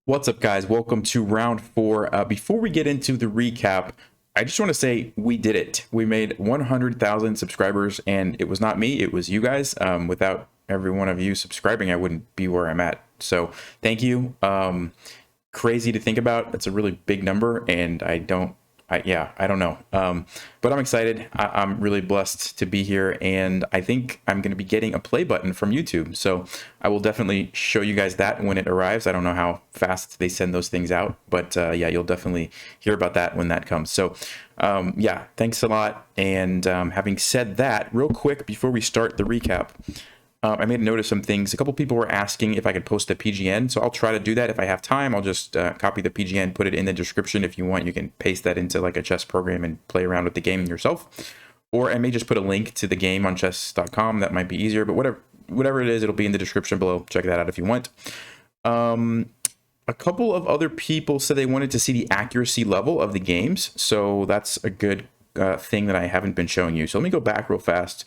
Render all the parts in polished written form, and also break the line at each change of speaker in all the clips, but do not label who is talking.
What's up, guys? Welcome to round 4. Before we get into the recap, I just want to say we did it. We made 100,000 subscribers, and it was not me, it was you guys. Without every one of you subscribing, I wouldn't be where I'm at. So thank you. Crazy to think about. That's a really big number, and I don't know. But I'm excited. I'm really blessed to be here, and I think I'm going to be getting a play button from YouTube. So I will definitely show you guys that when it arrives. I don't know how fast they send those things out, but yeah, you'll definitely hear about that when that comes. So yeah, thanks a lot. And having said that, real quick before we start the recap, I made a note of some things. A couple people were asking if I could post a PGN, so I'll try to do that. If I have time, I'll just copy the PGN, put it in the description. If you want, you can paste that into like a chess program and play around with the game yourself. Or I may just put a link to the game on chess.com. That might be easier, but whatever it is, it'll be in the description below. Check that out if you want. A couple of other people said they wanted to see the accuracy level of the games, so that's a good thing that I haven't been showing you. So let me go back real fast.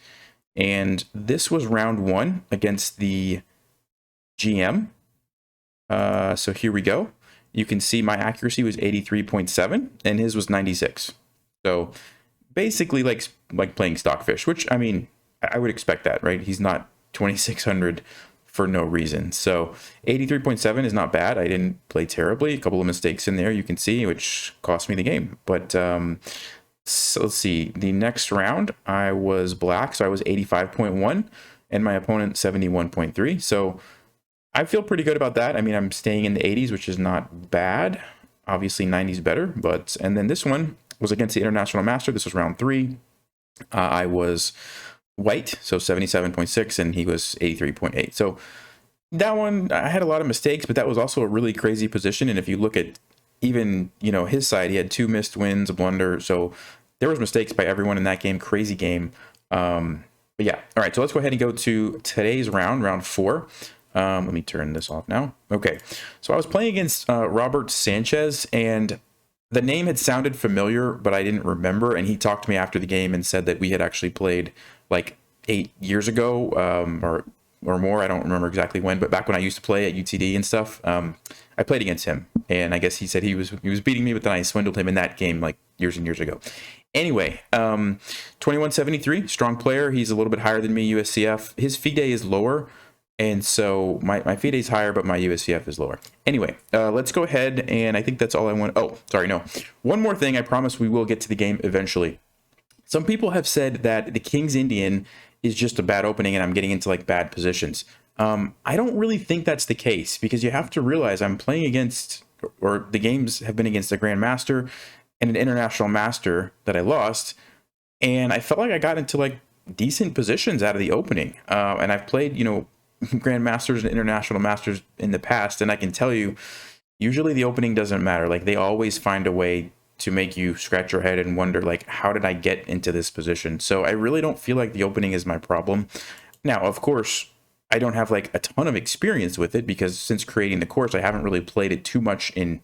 And this was round 1 against the GM. So here we go. You can see my accuracy was 83.7 and his was 96. So basically like playing Stockfish, which, I mean, I would expect that, right? He's not 2600 for no reason. So 83.7 is not bad. I didn't play terribly. A couple of mistakes in there you can see, which cost me the game. But so let's see, the next round I was black, so I was 85.1 and my opponent 71.3. So I feel pretty good about that. I mean, I'm staying in the 80s, which is not bad. Obviously 90s better, but and then this one was against the International Master. This was round 3. I was white, so 77.6 and he was 83.8. So that one I had a lot of mistakes, but that was also a really crazy position. And if you look at even, you know, his side, he had 2 missed wins, a blunder. So there was mistakes by everyone in that game. Crazy game. But yeah. All right. So let's go ahead and go to today's round 4. Let me turn this off now. Okay. So I was playing against Robert Sanchez, and the name had sounded familiar, but I didn't remember. And he talked to me after the game and said that we had actually played like 8 years ago, or more. I don't remember exactly when, but back when I used to play at UTD and stuff, I played against him, and I guess he said he was beating me, but then I swindled him in that game like years and years ago. Anyway, 2173, strong player. He's a little bit higher than me, USCF. His FIDE is lower, and so my FIDE is higher, but my USCF is lower. Anyway, let's go ahead, and I think that's all I want. Oh, sorry, no. One more thing. I promise we will get to the game eventually. Some people have said that the King's Indian is just a bad opening and I'm getting into like bad positions. I don't really think that's the case, because you have to realize I'm playing against, or the games have been against a Grandmaster and an International Master that I lost, and I felt like I got into like decent positions out of the opening. And I've played, you know, Grandmasters and International Masters in the past, and I can tell you, usually the opening doesn't matter. Like, they always find a way to make you scratch your head and wonder, like, how did I get into this position? So I really don't feel like the opening is my problem. Now, of course, I don't have like a ton of experience with it, because since creating the course, I haven't really played it too much in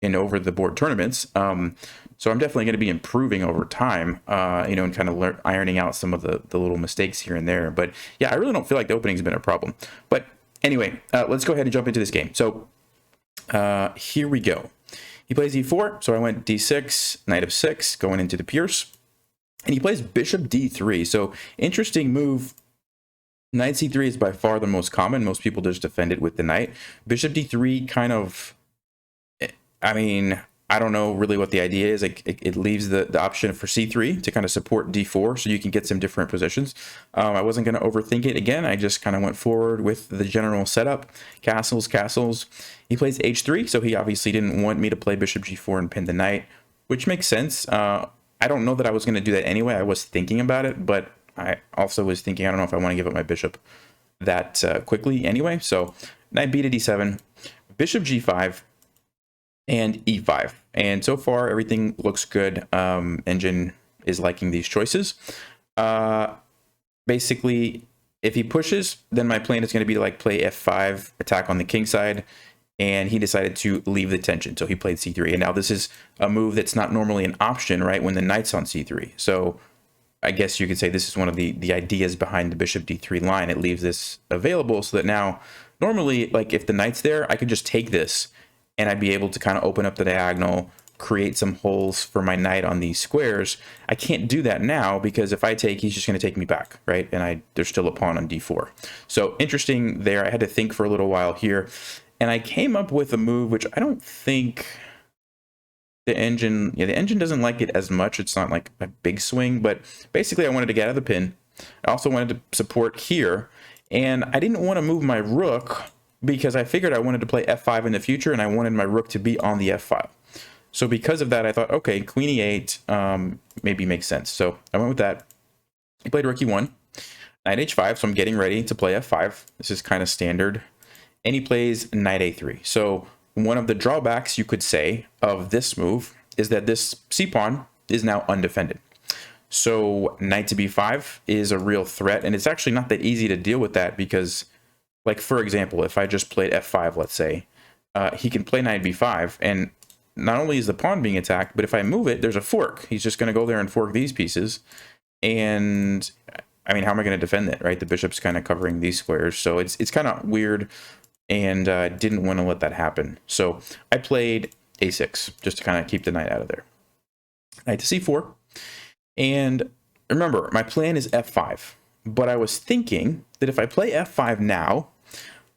over the board tournaments. So I'm definitely going to be improving over time, you know, and kind of ironing out some of the little mistakes here and there. But yeah, I really don't feel like the opening's been a problem. But anyway, let's go ahead and jump into this game. So here we go. He plays e4, so I went d6, knight of 6, going into the Pierce. And he plays bishop d3, so interesting move. Knight c3 is by far the most common. Most people just defend it with the knight. Bishop d3 kind of, I mean, I don't know really what the idea is. Like, it leaves the option for c3 to kind of support d4, so you can get some different positions. I wasn't going to overthink it again. I just kind of went forward with the general setup. Castles, castles. He plays h3, so he obviously didn't want me to play bishop g4 and pin the knight, which makes sense. I don't know that I was going to do that anyway. I was thinking about it, but I also was thinking, I don't know if I want to give up my bishop that quickly anyway. So knight b to d7, bishop g5, and e5. And so far, everything looks good. Engine is liking these choices. Basically, if he pushes, then my plan is going to be to like play f5, attack on the king side, and he decided to leave the tension, so he played c3. And now this is a move that's not normally an option, right, when the knight's on c3. So I guess you could say this is one of the ideas behind the bishop d3 line. It leaves this available so that now, normally, like if the knight's there, I could just take this and I'd be able to kind of open up the diagonal, create some holes for my knight on these squares. I can't do that now because if I take, he's just going to take me back, right? And there's still a pawn on d4. So interesting there. I had to think for a little while here, and I came up with a move which I don't think the engine doesn't like it as much. It's not like a big swing, but basically I wanted to get out of the pin. I also wanted to support here, and I didn't want to move my rook because I figured I wanted to play f5 in the future, and I wanted my rook to be on the f file. So because of that, I thought, okay, queen e8 maybe makes sense. So I went with that. He played rook e1, knight h5, so I'm getting ready to play f5. This is kind of standard. And he plays knight a3. So one of the drawbacks, you could say, of this move is that this c-pawn is now undefended. So knight to b5 is a real threat, and it's actually not that easy to deal with that because, like, for example, if I just played f5, let's say, he can play knight b5, and not only is the pawn being attacked, but if I move it, there's a fork. He's just going to go there and fork these pieces. And I mean, how am I going to defend it, right? The bishop's kind of covering these squares. So it's kind of weird, and didn't want to let that happen. So I played a6 just to kind of keep the knight out of there. Knight to c4. And remember, my plan is f5. But I was thinking that if I play f5 now,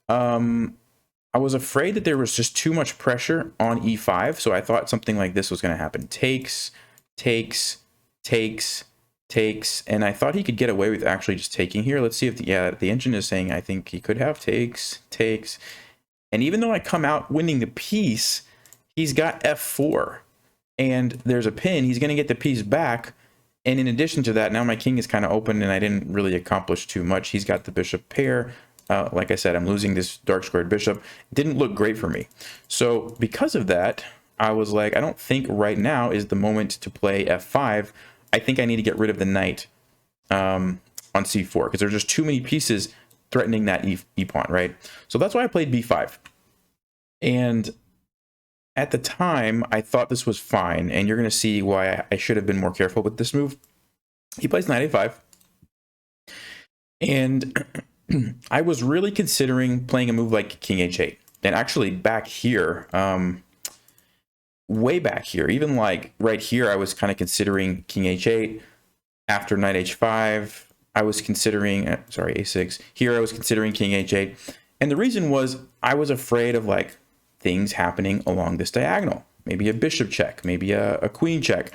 I was afraid that there was just too much pressure on e5, so I thought something like this was going to happen. Takes, takes, takes, takes, and I thought he could get away with actually just taking here. Let's see if the engine is saying I think he could have takes, takes, and even though I come out winning the piece, he's got f4, and there's a pin. He's going to get the piece back, and in addition to that, now my king is kind of open, and I didn't really accomplish too much. He's got the bishop pair. Like I said, I'm losing this dark squared bishop. Didn't look great for me. So because of that, I was like, I don't think right now is the moment to play f5. I think I need to get rid of the knight on c4 because there's just too many pieces threatening that e-pawn, right? So that's why I played b5. And at the time, I thought this was fine, and you're going to see why I should have been more careful with this move. He plays knight a5. And I was really considering playing a move like king h8. And actually back here, way back here, even like right here, I was kind of considering king h8. After knight h5, I was considering, sorry, a6. Here I was considering king h8. And the reason was I was afraid of like things happening along this diagonal. Maybe a bishop check, maybe a queen check.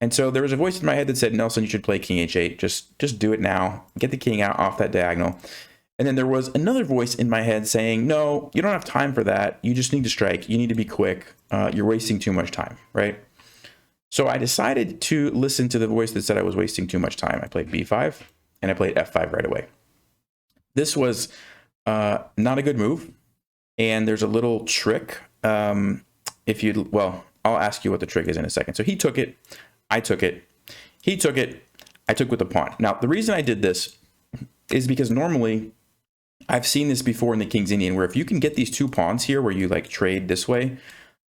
And so there was a voice in my head that said, Nelson, you should play king h8. Just do it now. Get the king out off that diagonal. And then there was another voice in my head saying, no, you don't have time for that. You just need to strike. You need to be quick. You're wasting too much time, right? So I decided to listen to the voice that said I was wasting too much time. I played b5, and I played f5 right away. This was not a good move. And there's a little trick. Well, I'll ask you what the trick is in a second. So he took it. I took it. He took it. I took with the pawn. Now, the reason I did this is because normally I've seen this before in the King's Indian, where if you can get these two pawns here where you like trade this way,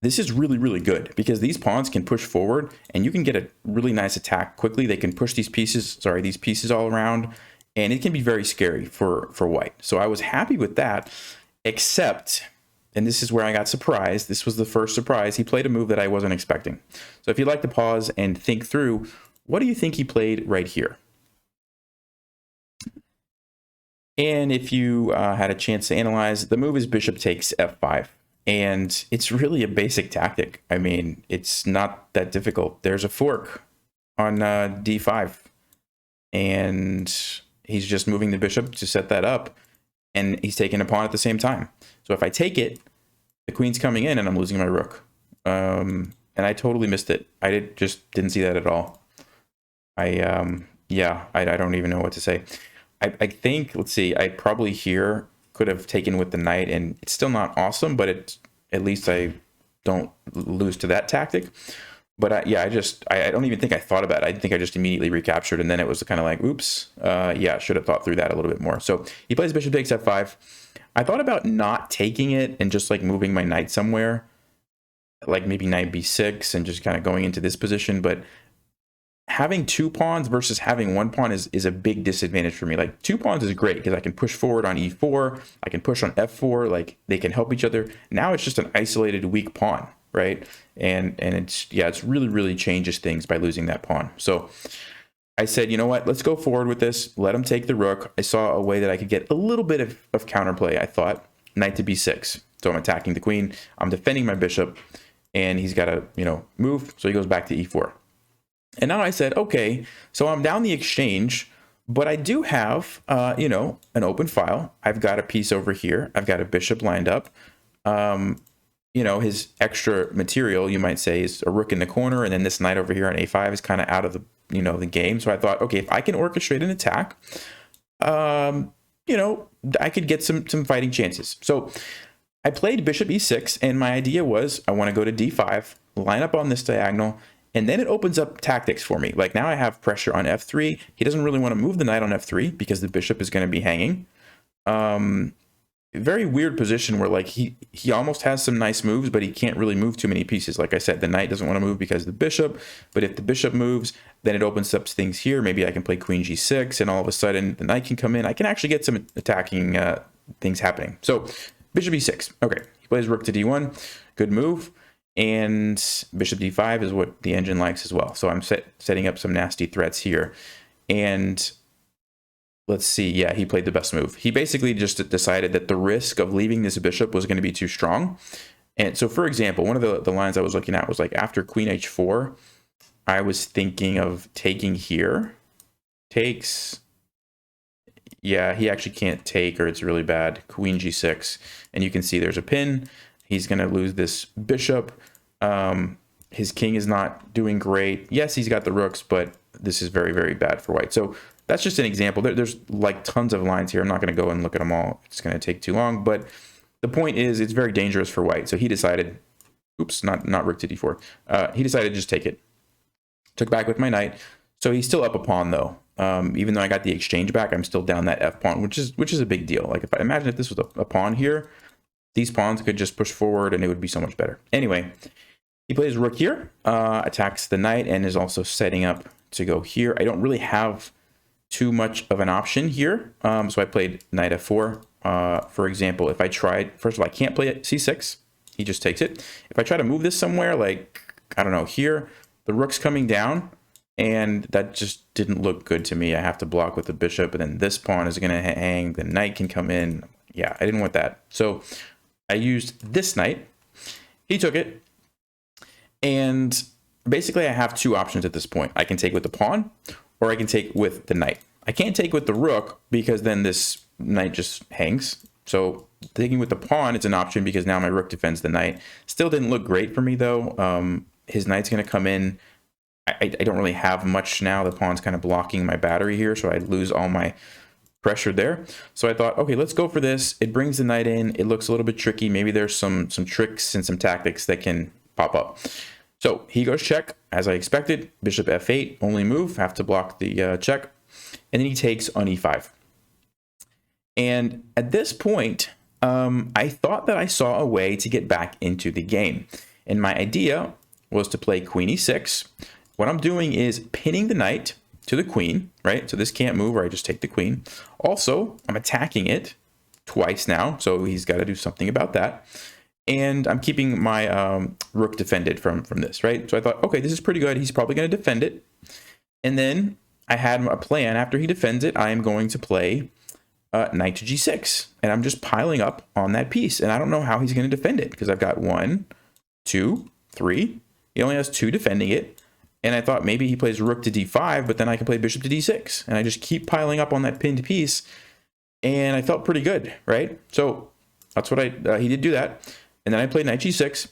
this is really, really good because these pawns can push forward and you can get a really nice attack quickly. They can push these pieces all around, and it can be very scary for white. So I was happy with that, except, and this is where I got surprised. This was the first surprise. He played a move that I wasn't expecting. So if you'd like to pause and think through, what do you think he played right here? And if you had a chance to analyze, the move is bishop takes f5. And it's really a basic tactic. I mean, it's not that difficult. There's a fork on d5. And he's just moving the bishop to set that up. And he's taking a pawn at the same time. So if I take it, the queen's coming in and I'm losing my rook. And I totally missed it. Just didn't see that at all. I don't even know what to say. I think, let's see, I probably here could have taken with the knight, and it's still not awesome, but at least I don't lose to that tactic. But I don't even think I thought about it. I think I just immediately recaptured, and then it was kind of like, oops, should have thought through that a little bit more. So he plays bishop takes f5. I thought about not taking it and just like moving my knight somewhere, like maybe knight b6 and just kind of going into this position, but having two pawns versus having one pawn is a big disadvantage for me. Like two pawns is great because I can push forward on e4, I can push on f4, like they can help each other. Now it's just an isolated weak pawn, right? And it's, yeah, it's really changes things by losing that pawn. So I said, you know what, let's go forward with this. Let him take the rook. I saw a way that I could get a little bit of counterplay, I thought. Knight to b6. So I'm attacking the queen. I'm defending my bishop, and he's got to, you know, move. So he goes back to e4. And now I said, okay, so I'm down the exchange, but I do have, you know, an open file. I've got a piece over here. I've got a bishop lined up. You know, his extra material, you might say, is a rook in the corner, and then this knight over here on a5 is kind of out of the, you know, the game. So I thought, okay, if I can orchestrate an attack, you know, I could get some fighting chances. So I played bishop e6, and my idea was I want to go to d5, line up on this diagonal, and then it opens up tactics for me. Like now I have pressure on f3. He doesn't really want to move the knight on f3 because the bishop is going to be hanging. Very weird position where like he almost has some nice moves, but he can't really move too many pieces. Like I said, the knight doesn't want to move because of the bishop, but if the bishop moves, then it opens up things here. Maybe I can play queen g6, and all of a sudden the knight can come in. I can actually get some attacking things happening. So bishop e6. Okay, he plays rook to d1. Good move. And bishop d5 is what the engine likes as well. So I'm setting up some nasty threats here. And let's see. Yeah, he played the best move. He basically just decided that the risk of leaving this bishop was going to be too strong. And so, for example, one of the lines I was looking at was like after queen h4, I was thinking of taking here. Takes. Yeah, he actually can't take, or it's really bad. Queen g6. And you can see there's a pin. He's going to lose this bishop. His king is not doing great. Yes, he's got the rooks, but this is very bad for white. So that's just an example. There's like tons of lines here. I'm not going to go and look at them all. It's going to take too long. But the point is, it's very dangerous for white. So he decided, oops, not rook to d4. He decided to just take it. Took back with my knight. So he's still up a pawn though. Even though I got the exchange back, I'm still down that f pawn, which is a big deal. Like if I imagine if this was a pawn here, these pawns could just push forward and it would be so much better. Anyway, he plays rook here, attacks the knight, and is also setting up to go here. I don't really have too much of an option here. So I played knight f4. For example, if I tried, first of all, I can't play c6. He just takes it. If I try to move this somewhere, like, I don't know, here, the rook's coming down, and that just didn't look good to me. I have to block with the bishop, and then this pawn is going to hang. The knight can come in. Yeah, I didn't want that. So I used this knight. He took it. And basically I have two options at this point. I can take with the pawn, or I can take with the knight. I can't take with the rook because then this knight just hangs. So taking with the pawn is an option because now my rook defends the knight. Still didn't look great for me though. His knight's going to come in. I don't really have much now. The pawn's kind of blocking my battery here, so I lose all my pressure there. So I thought, okay, let's go for this. It brings the knight in. It looks a little bit tricky. Maybe there's some tricks and some tactics that can pop up. So he goes check, as I expected. Bishop f8, only move, have to block the check. And then he takes on e5. And at this point, I thought that I saw a way to get back into the game. And my idea was to play queen e6. What I'm doing is pinning the knight to the queen, right? So this can't move, or I just take the queen. Also, I'm attacking it twice now, so he's got to do something about that. And I'm keeping my rook defended from this, right? So I thought, okay, this is pretty good. He's probably going to defend it. And then I had a plan. After he defends it, I am going to play knight to g6. And I'm just piling up on that piece. And I don't know how he's going to defend it because I've got 1, 2, 3. He only has 2 defending it. And I thought maybe he plays rook to d5, but then I can play bishop to d6. And I just keep piling up on that pinned piece. And I felt pretty good, right? So that's what he did do that. And then I played knight g6.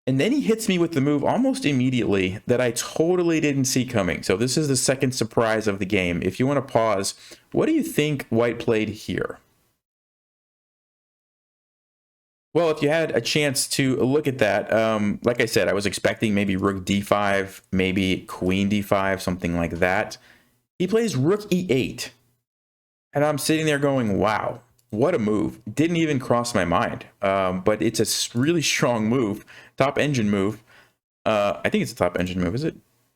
And then he hits me with the move almost immediately that I totally didn't see coming. So this is the second surprise of the game. If you want to pause, what do you think white played here? Well, if you had a chance to look at that, like I said, I was expecting maybe rook d5, maybe queen d5, something like that. He plays rook e8. And I'm sitting there going, wow, what a move. Didn't even cross my mind. But it's a really strong move. Top engine move. I think it's a top engine move, is it?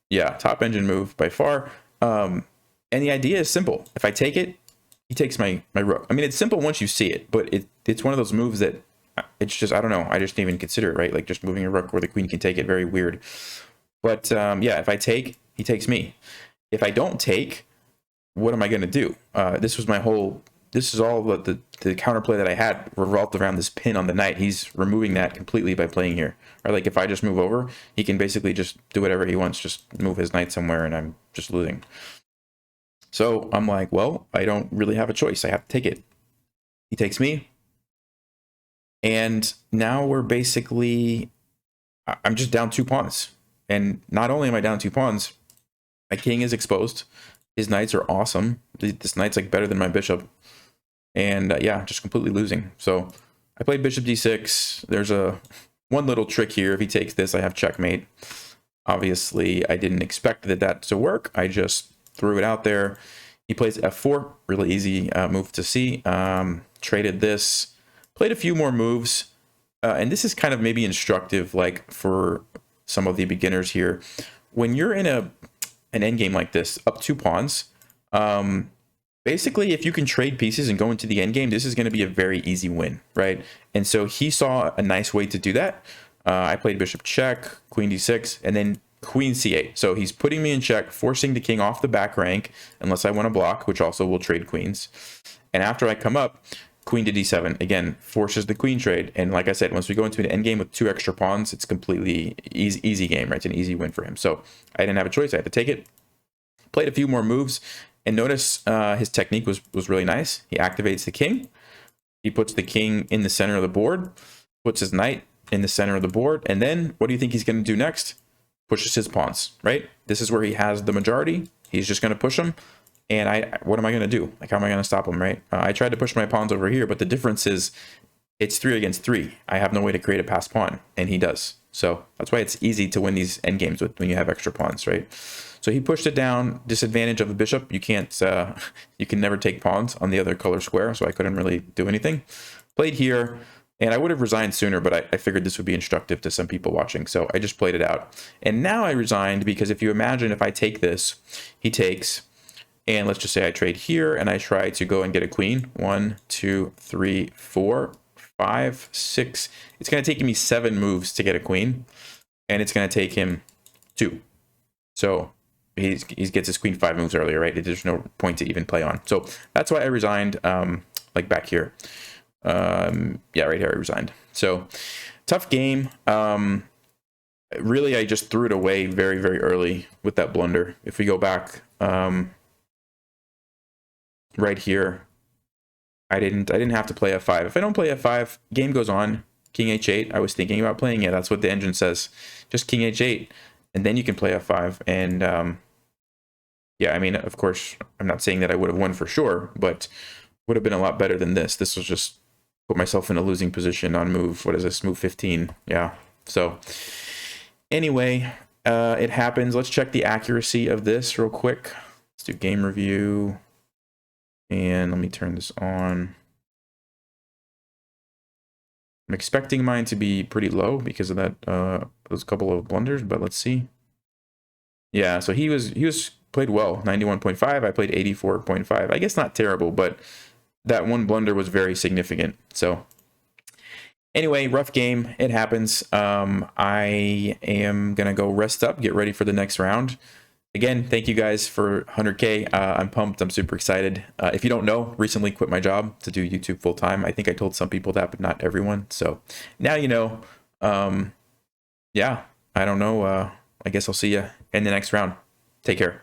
Yeah, top engine move by far. And the idea is simple. If I take it, he takes my rook. I mean, it's simple once you see it, but it's one of those moves that it's just, I don't know. I just didn't even consider it, right? Like just moving a rook where the queen can take it, very weird. But yeah, if I take, he takes me. If I don't take, what am I going to do? This was my whole, this is all the counterplay that I had revolved around this pin on the knight. He's removing that completely by playing here. Or like if I just move over, he can basically just do whatever he wants, just move his knight somewhere and I'm just losing. So I'm like, well, I don't really have a choice. I have to take it. He takes me. And now we're basically, I'm just down 2 pawns. And not only am I down 2 pawns, my king is exposed. His knights are awesome. This knight's like better than my bishop. And yeah, just completely losing. So I played bishop d6. There's one little trick here. If he takes this, I have checkmate. Obviously, I didn't expect that to work. I just threw it out there. He plays f4, really easy move to see. Traded this, played a few more moves. And this is kind of maybe instructive, like for some of the beginners here. When you're in an endgame like this, up 2 pawns, basically, if you can trade pieces and go into the endgame, this is going to be a very easy win, right? And so he saw a nice way to do that. I played bishop check, queen d6, and then queen c8. So he's putting me in check, forcing the king off the back rank, unless I want to block, which also will trade queens. And after I come up, queen to d7, again, forces the queen trade. And like I said, once we go into an endgame with 2 extra pawns, it's completely easy game, right? It's an easy win for him. So I didn't have a choice. I had to take it. Played a few more moves. And notice his technique was really nice. He activates the king. He puts the king in the center of the board, puts his knight in the center of the board. And then what do you think he's going to do next? Pushes his pawns, right? This is where he has the majority. He's just going to push them. And what am I going to do? Like, how am I going to stop him, right? I tried to push my pawns over here, but the difference is it's 3 against 3. I have no way to create a passed pawn, and he does. So that's why it's easy to win these endgames when you have extra pawns, right? So he pushed it down. Disadvantage of the bishop. You can't, you can never take pawns on the other color square, so I couldn't really do anything. Played here, and I would have resigned sooner, but I figured this would be instructive to some people watching, so I just played it out. And now I resigned because if you imagine if I take this, he takes, and let's just say I trade here, and I try to go and get a queen. 1, 2, 3, 4, 5, 6. It's going to take me 7 moves to get a queen, and it's going to take him 2. So he gets his queen 5 moves earlier, right? There's no point to even play on. So that's why I resigned, like back here. Yeah, right here I resigned. So tough game. Really, I just threw it away very, very early with that blunder. If we go back right here, I didn't have to play f5. If I don't play f5, game goes on. King h8. I was thinking about playing it. That's what the engine says. Just king h8, and then you can play f5. And yeah, I mean, of course, I'm not saying that I would have won for sure, but would have been a lot better than this. This was just put myself in a losing position on move. What is this? Move 15. Yeah. So anyway, it happens. Let's check the accuracy of this real quick. Let's do game review. And let me turn this on. I'm expecting mine to be pretty low because of that those couple of blunders, but let's see. Yeah, so he was played well, 91.5. I played 84.5. I guess not terrible, but that one blunder was very significant. So anyway, rough game. It happens. I am gonna go rest up, get ready for the next round. Again, thank you guys for 100K. I'm pumped. I'm super excited. If you don't know, recently quit my job to do YouTube full time. I think I told some people that, but not everyone. So now you know. Yeah, I don't know. I guess I'll see you in the next round. Take care.